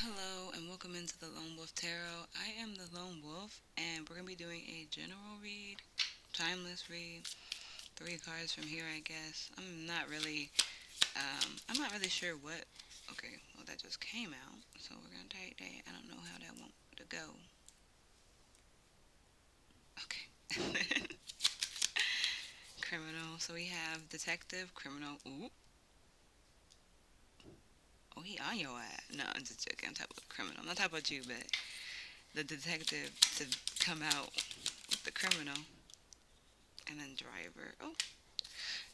Hello and welcome into the Lone Wolf Tarot. I am the Lone Wolf and we're going to be doing a general read, timeless read, three cards from here I guess. I'm not really sure what, okay, well that just came out, so we're going to take that. I don't know how that want to go. Okay. Criminal, so we have detective, criminal, ooh, oh he on your ass. No, I'm just joking, I'm talking about criminal. I'm not talking about you, but the detective to come out with the criminal. And then driver. Oh,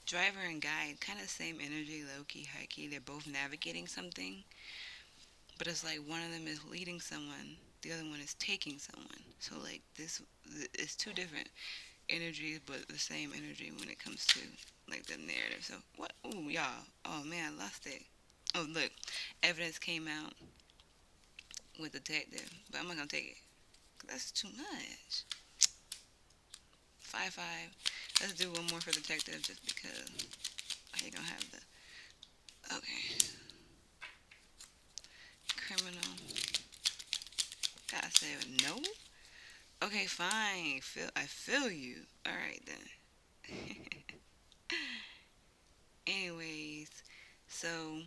driver and guide, kind of same energy, low key, high key. They're both navigating something, but it's like one of them is leading someone, the other one is taking someone. So like this is two different energies, but the same energy when it comes to like the narrative. So what? Ooh, y'all. Oh man, I lost it. Oh look, evidence came out with detective, but I'm not gonna take it. 'Cause that's too much. 5-5. Let's do one more for detective, just because I ain't gonna have the. Okay, criminal. Gotta say no. Okay, fine. I feel you. All right then. Anyways, so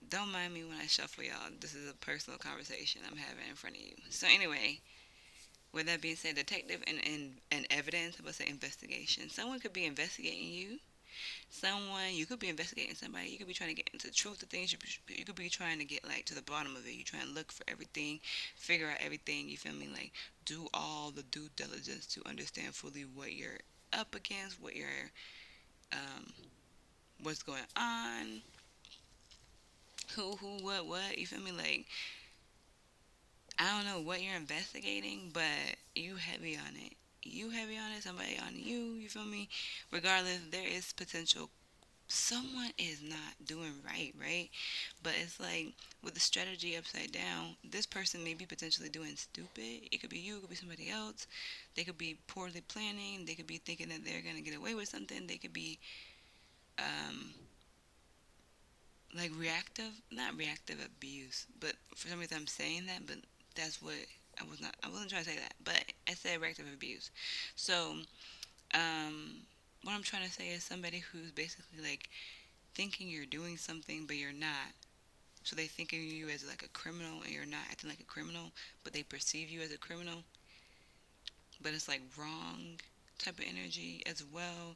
don't mind me when I shuffle y'all. This is a personal conversation I'm having in front of you. So anyway, with that being said, detective and evidence, I would say investigation. Someone could be investigating you. Someone you could be investigating somebody. You could be trying to get into the truth of things. You could be trying to get like to the bottom of it. You trying to look for everything, figure out everything. You feel me? Like do all the due diligence to understand fully what you're up against, um, what's going on, who, what. You feel me? Like I don't know what you're investigating, but you heavy on it. You heavy on it. Somebody on you. You feel me? Regardless, there is potential someone is not doing right? But it's like with the strategy upside down, this person may be potentially doing stupid. It could be you, it could be somebody else. They could be poorly planning. They could be thinking that they're gonna get away with something. They could be um, like reactive, not reactive abuse, but for some reason I'm saying that, but that's what I wasn't trying to say that, but I said reactive abuse. So what I'm trying to say is somebody who's basically like thinking you're doing something but you're not. So they think of you as like a criminal and you're not acting like a criminal, but they perceive you as a criminal, but it's like wrong type of energy as well,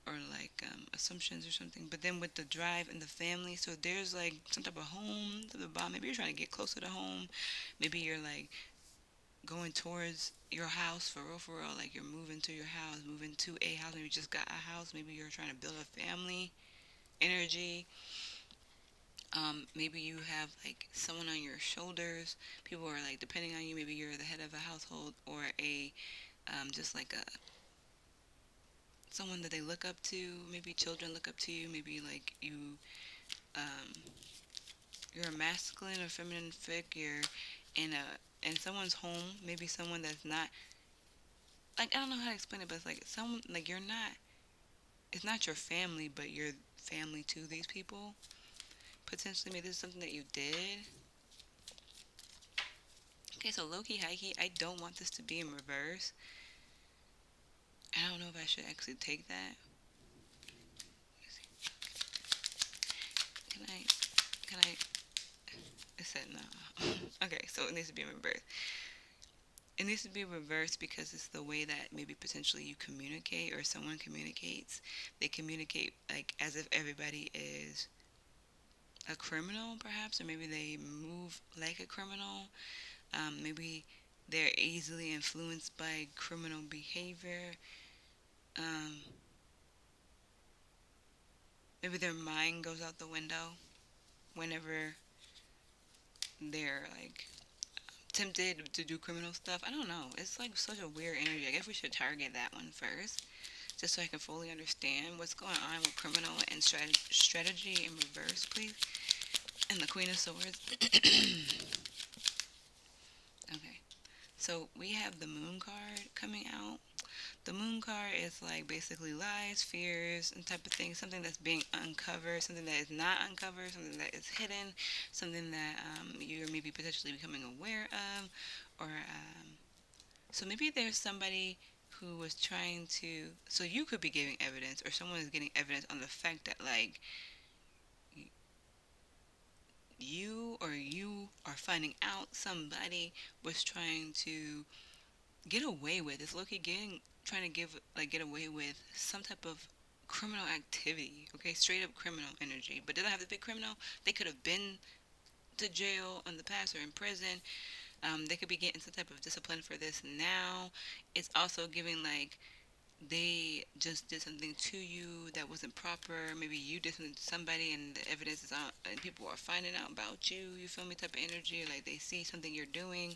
or like assumptions or something. But then with the drive and the family, so there's like some type of home to the bottom. Maybe you're trying to get closer to home. Maybe you're like going towards your house for real. Like you're moving to your house, moving to a house. Maybe you just got a house. Maybe you're trying to build a family energy. Maybe you have like someone on your shoulders. People are like depending on you. Maybe you're the head of a household or a just like a someone that they look up to. Maybe children look up to you. Maybe like um, you're a masculine or feminine figure in someone's home. Maybe someone that's not like I don't know how to explain it, but it's like someone like you're not. It's not your family, but you're family to these people. Potentially, maybe this is something that you did. Okay, so low key, high key. I don't want this to be in reverse. I don't know if I should actually take that. Can I? Can I? It said no. Okay, so it needs to be reversed. It needs to be reversed because it's the way that maybe potentially you communicate or someone communicates. They communicate like as if everybody is a criminal, perhaps, or maybe they move like a criminal. Maybe they're easily influenced by criminal behavior. Um, Maybe their mind goes out the window whenever they're like tempted to do criminal stuff. I don't know. It's like such a weird energy. I guess we should target that one first, just so I can fully understand what's going on with criminal and strategy in reverse, please. And the Queen of Swords. Okay, so we have the Moon card coming out. The moon card is like basically lies, fears, and type of thing. Something that's being uncovered, something that is not uncovered, something that is hidden, something that you're maybe potentially becoming aware of, or so maybe there's somebody who was trying to. So you could be giving evidence, or someone is getting evidence on the fact that like you are finding out somebody was trying to get away with. It's Loki getting trying to get away with some type of criminal activity. Okay, straight up criminal energy, but doesn't have to be criminal. They could have been to jail in the past or in prison. They could be getting some type of discipline for this now. It's also giving like they just did something to you that wasn't proper. Maybe you did something to somebody and the evidence is out and people are finding out about you. You feel me? Type of energy. Like they see something you're doing.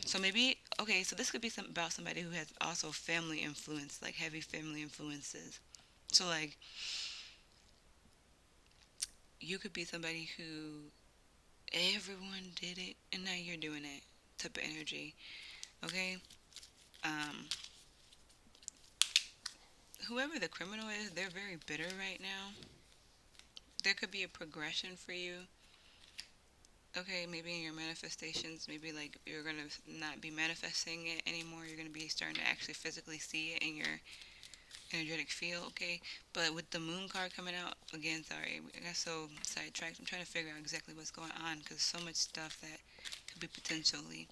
So maybe okay, so this could be some about somebody who has also family influence, like heavy family influences. So like you could be somebody who everyone did it and now you're doing it type of energy. Okay? Um Whoever the criminal is, they're very bitter right now. There could be a progression for you. Okay, maybe in your manifestations, maybe like you're gonna not be manifesting it anymore. You're gonna be starting to actually physically see it in your energetic field, okay? But with the moon card coming out, again, sorry, I got so sidetracked. I'm trying to figure out exactly what's going on because so much stuff that could be potentially.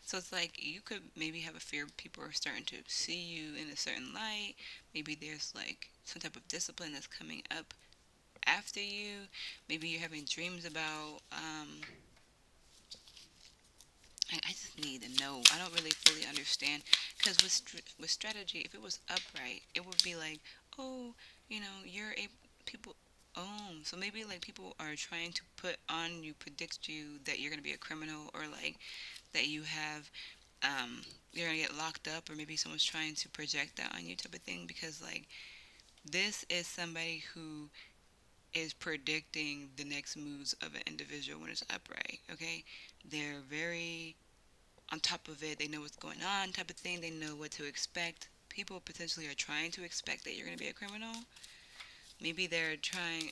So it's like you could maybe have a fear people are starting to see you in a certain light. Maybe there's like some type of discipline that's coming up after you. Maybe you're having dreams about, I just need to know. I don't really fully understand because with strategy, if it was upright, it would be like, oh, you're a people. Oh, so maybe like people are trying to put on you, predict you that you're gonna be a criminal, or like that you have, you're gonna get locked up, or maybe someone's trying to project that on you, type of thing. Because like this is somebody who is predicting the next moves of an individual when it's upright. Okay, they're very on top of it. They know what's going on, type of thing. They know what to expect. People potentially are trying to expect that you're going to be a criminal. Maybe they're trying.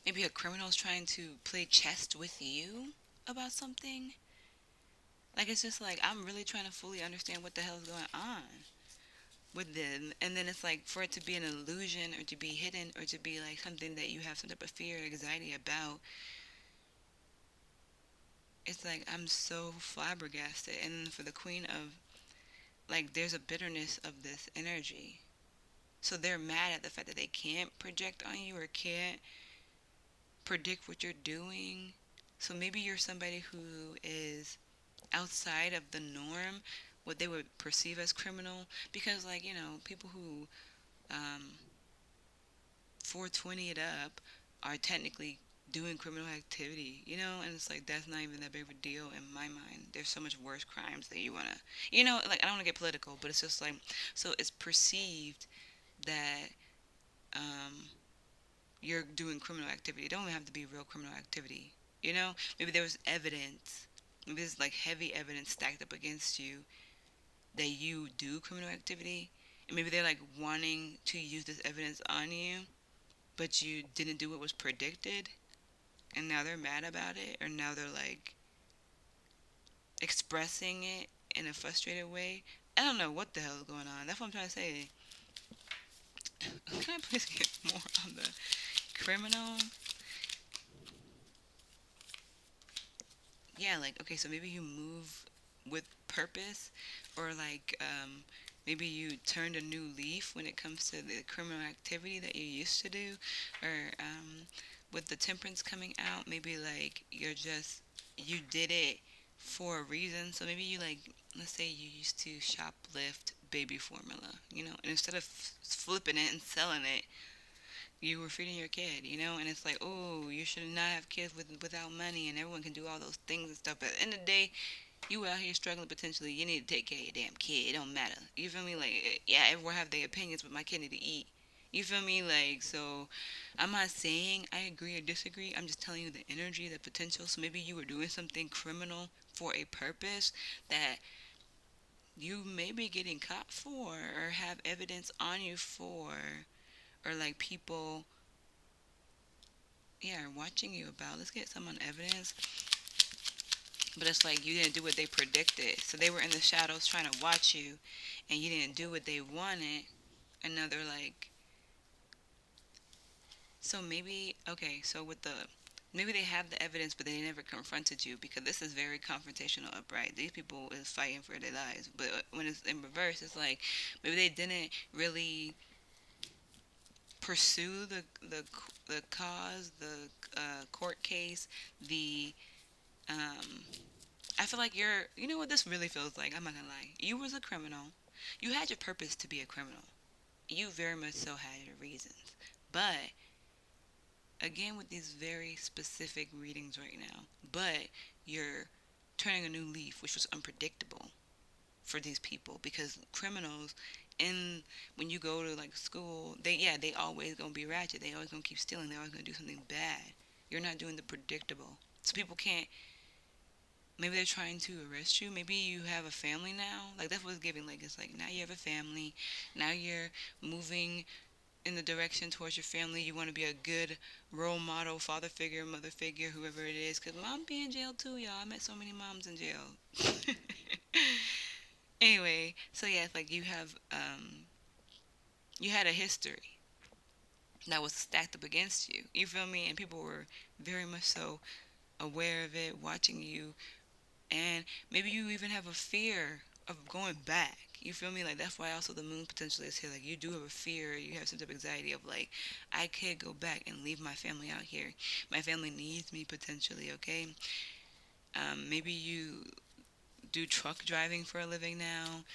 Maybe a criminal is trying to play chess with you about something. Like it's just like I'm really trying to fully understand what the hell is going on with them, and then it's like for it to be an illusion or to be hidden or to be like something that you have some type of fear or anxiety about. It's like I'm so flabbergasted. And then for the queen of like there's a bitterness of this energy. So they're mad at the fact that they can't project on you or can't predict what you're doing. So maybe you're somebody who is outside of the norm, what they would perceive as criminal. Because, like, people who 420 it up are technically doing criminal activity, and it's like that's not even that big of a deal in my mind. There's so much worse crimes that you want to, like, I don't want to get political, but it's just like, so it's perceived that um, you're doing criminal activity. It don't even have to be real criminal activity. Maybe there was evidence. Maybe there's like heavy evidence stacked up against you that you do criminal activity, and maybe they're like wanting to use this evidence on you, but you didn't do what was predicted, and now they're mad about it, or now they're like expressing it in a frustrated way. I don't know what the hell is going on. That's what I'm trying to say. Can I please get more on the criminal? Yeah, like okay, so maybe you move with purpose, or like maybe you turned a new leaf when it comes to the criminal activity that you used to do, or with the temperance coming out, maybe like you did it for a reason. So maybe you like, let's say you used to shoplift baby formula, and instead of flipping it and selling it, you were feeding your kid, and it's like, oh, you should not have kids without money, and everyone can do all those things and stuff. But at the end of the day, you out here struggling potentially. You need to take care of your damn kid. It don't matter. You feel me? Like, yeah, everyone have their opinions, but my kid need to eat. You feel me? Like, so I'm not saying I agree or disagree. I'm just telling you the energy, the potential. So maybe you were doing something criminal for a purpose that you may be getting caught for or have evidence on you for, or like people, yeah, are watching you about. Let's get some on evidence. But it's like you didn't do what they predicted. So they were in the shadows trying to watch you and you didn't do what they wanted. And now they're like, so maybe, okay, so with the, maybe they have the evidence, but they never confronted you because this is very confrontational upright. These people is fighting for their lives. But when it's in reverse, it's like maybe they didn't really pursue the cause, the court case, the um, I feel like you're, you know what this really feels like? I'm not gonna lie. You was a criminal. You had your purpose to be a criminal. You very much so had your reasons. But again, with these very specific readings right now, but you're turning a new leaf, which was unpredictable for these people because criminals in when you go to like school, they always gonna be ratchet. They always gonna keep stealing. They're always gonna do something bad. You're not doing the predictable. So people can't. Maybe they're trying to arrest you. Maybe you have a family now. Like that's what it's giving. Like it's like now you have a family. Now you're moving in the direction towards your family. You want to be a good role model, father figure, mother figure, whoever it is. Cause mom be in jail too, y'all. I met so many moms in jail. Anyway, so yeah, it's like you had a history that was stacked up against you. You feel me? And people were very much so aware of it, watching you, and maybe you even have a fear of going back. You feel me? Like that's why also the moon potentially is here. Like you do have a fear, you have some type of anxiety of like, I could go back and leave my family out here. My family needs me potentially. Okay. Maybe you do truck driving for a living now,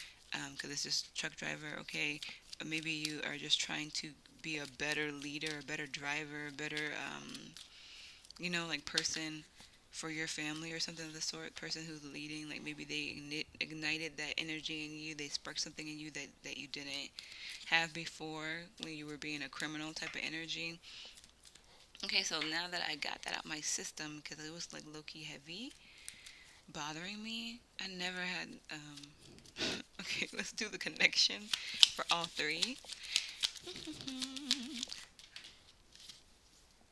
because it's just truck driver. Okay. Maybe you are just trying to be a better leader, a better driver, a better like person for your family or something of the sort. Person who's leading, like maybe they ignited that energy in you. They sparked something in you that you didn't have before when you were being a criminal type of energy. Okay, so now that I got that out my system because it was like low key heavy, bothering me, I never had. Okay, let's do the connection for all three.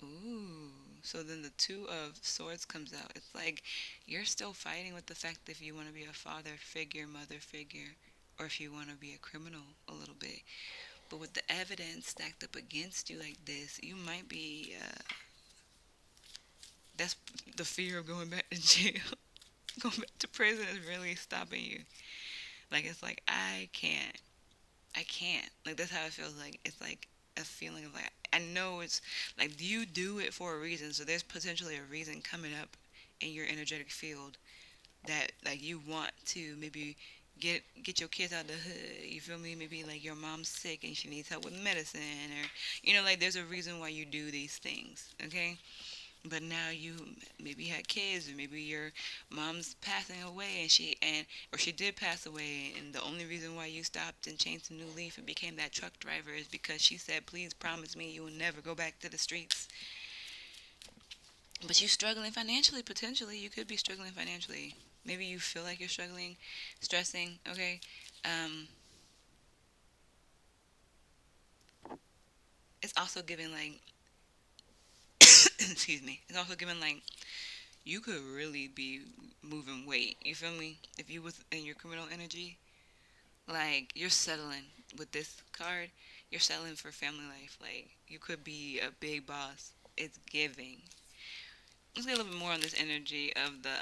Ooh. So then the two of swords comes out. It's like you're still fighting with the fact that if you want to be a father figure, mother figure, or if you want to be a criminal a little bit. But with the evidence stacked up against you like this, you might be. That's the fear of going back to jail. Going back to prison is really stopping you. Like it's like I can't. Like that's how it feels like. It's like a feeling of like I know it's like you do it for a reason. So there's potentially a reason coming up in your energetic field that like you want to maybe get your kids out of the hood. You feel me? Maybe like your mom's sick and she needs help with medicine or like there's a reason why you do these things. Okay? But now you maybe had kids or maybe your mom's passing away or she did pass away and the only reason why you stopped and changed a new leaf and became that truck driver is because she said please promise me you will never go back to the streets. But you're struggling financially. Potentially you could be struggling financially. Maybe you feel like you're struggling, stressing. Okay. um it's also giving like excuse me, it's also giving like you could really be moving weight. You feel me? If you was in your criminal energy, like you're settling with this card, you're settling for family life. Like you could be a big boss. It's giving. Let's get a little bit more on this energy of the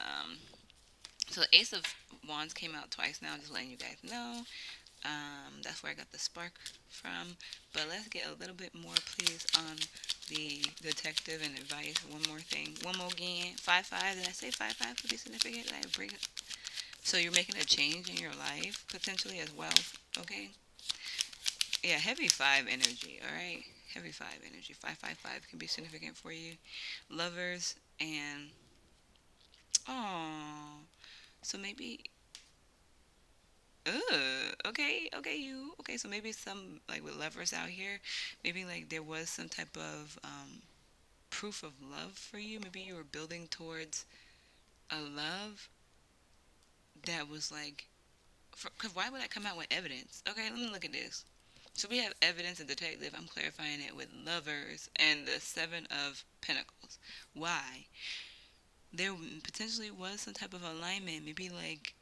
so the Ace of Wands came out twice now, just letting you guys know. That's where I got the spark from. But let's get a little bit more, please, on the detective and advice. One more thing. One more again. 5-5. Did I say 5-5 could be significant? Did I break it? So you're making a change in your life potentially as well. Okay. Yeah, heavy 5 energy. All right. Heavy 5 energy. 555 can be significant for you. Lovers and oh, so maybe Okay, okay, you. Okay, so maybe some, like with lovers out here, maybe like there was some type of proof of love for you. Maybe you were building towards a love that was like, because why would I come out with evidence? Okay, let me look at this. So we have evidence and detective. I'm clarifying it with lovers and the Seven of Pentacles. Why? There potentially was some type of alignment. Maybe like,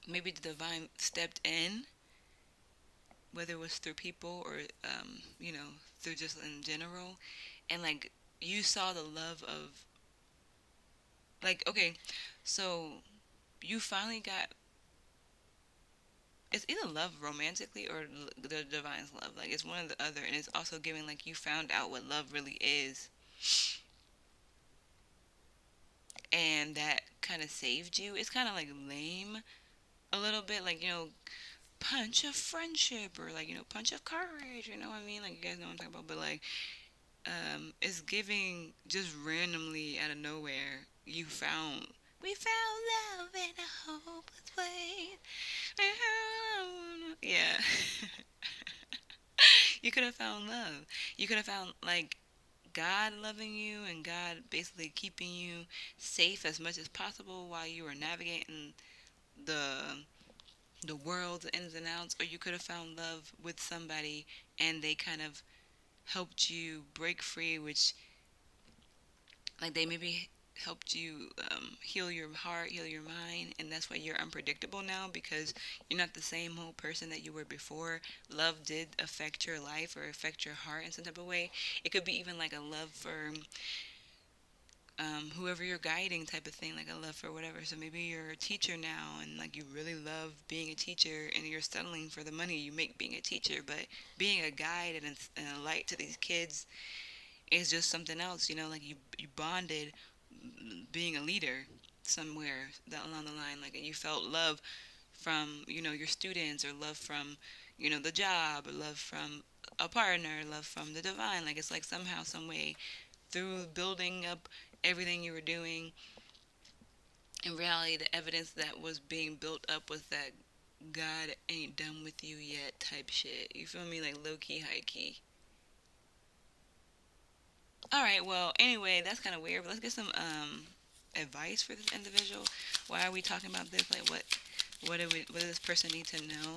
maybe the divine stepped in, whether it was through people or, through just in general. And like, you saw the love of, like, okay, so you finally got, it's either love romantically or the divine's love. Like, it's one or the other, and it's also giving like you found out what love really is, and that kind of saved you. It's kind of like lame a little bit, like, punch of friendship, or like, punch of courage. You know what I mean? Like, you guys know what I'm talking about. But like, it's giving just randomly out of nowhere. We found love in a hopeless way. Yeah. You could have found love. You could have found like God loving you and God basically keeping you safe as much as possible while you were navigating the the world, the ins and outs. Or you could have found love with somebody and they kind of helped you break free, which, like, they maybe helped you heal your heart, heal your mind, and that's why you're unpredictable now, because you're not the same old person that you were before. Love did affect your life or affect your heart in some type of way. It could be even like a love for whoever you're guiding type of thing, like a love for whatever. So maybe you're a teacher now, and like you really love being a teacher, and you're settling for the money you make being a teacher, but being a guide and a light to these kids is just something else. Like you bonded being a leader somewhere that along the line, like, and you felt love from your students, or love from the job, or love from a partner, love from the divine. Like, it's like somehow, some way, through building up everything you were doing, in reality the evidence that was being built up was that God ain't done with you yet type shit. You feel me? Like, low key, high key. All right, well, anyway, that's kind of weird, but let's get some advice for this individual. Why are we talking about this? Like, what does this person need to know?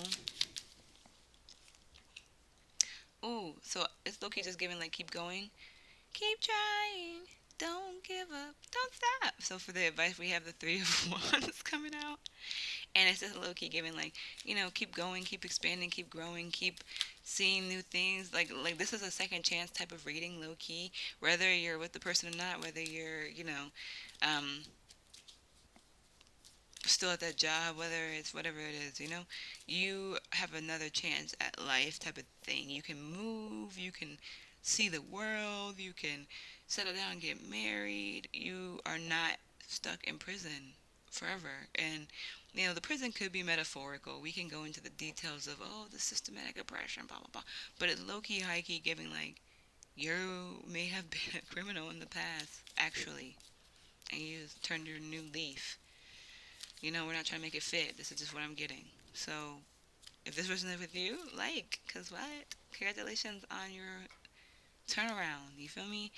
Ooh, so it's Loki just giving like, keep going, keep trying, don't give up, don't stop. So for the advice, we have the Three of Wands coming out, and it's just Loki giving like, keep going, keep expanding, keep growing, keep seeing new things. Like this is a second chance type of reading, low key. Whether you're with the person or not, whether you're um, still at that job, whether it's whatever it is, you have another chance at life type of thing. You can move, you can see the world, you can settle down and get married. You are not stuck in prison forever. And the prison could be metaphorical. We can go into the details of, oh, the systematic oppression, blah blah blah. But it's low key, high key, giving like, you may have been a criminal in the past, actually, and you turned your new leaf. We're not trying to make it fit. This is just what I'm getting. So if this resonates with you, like, cause what? Congratulations on your turnaround. You feel me?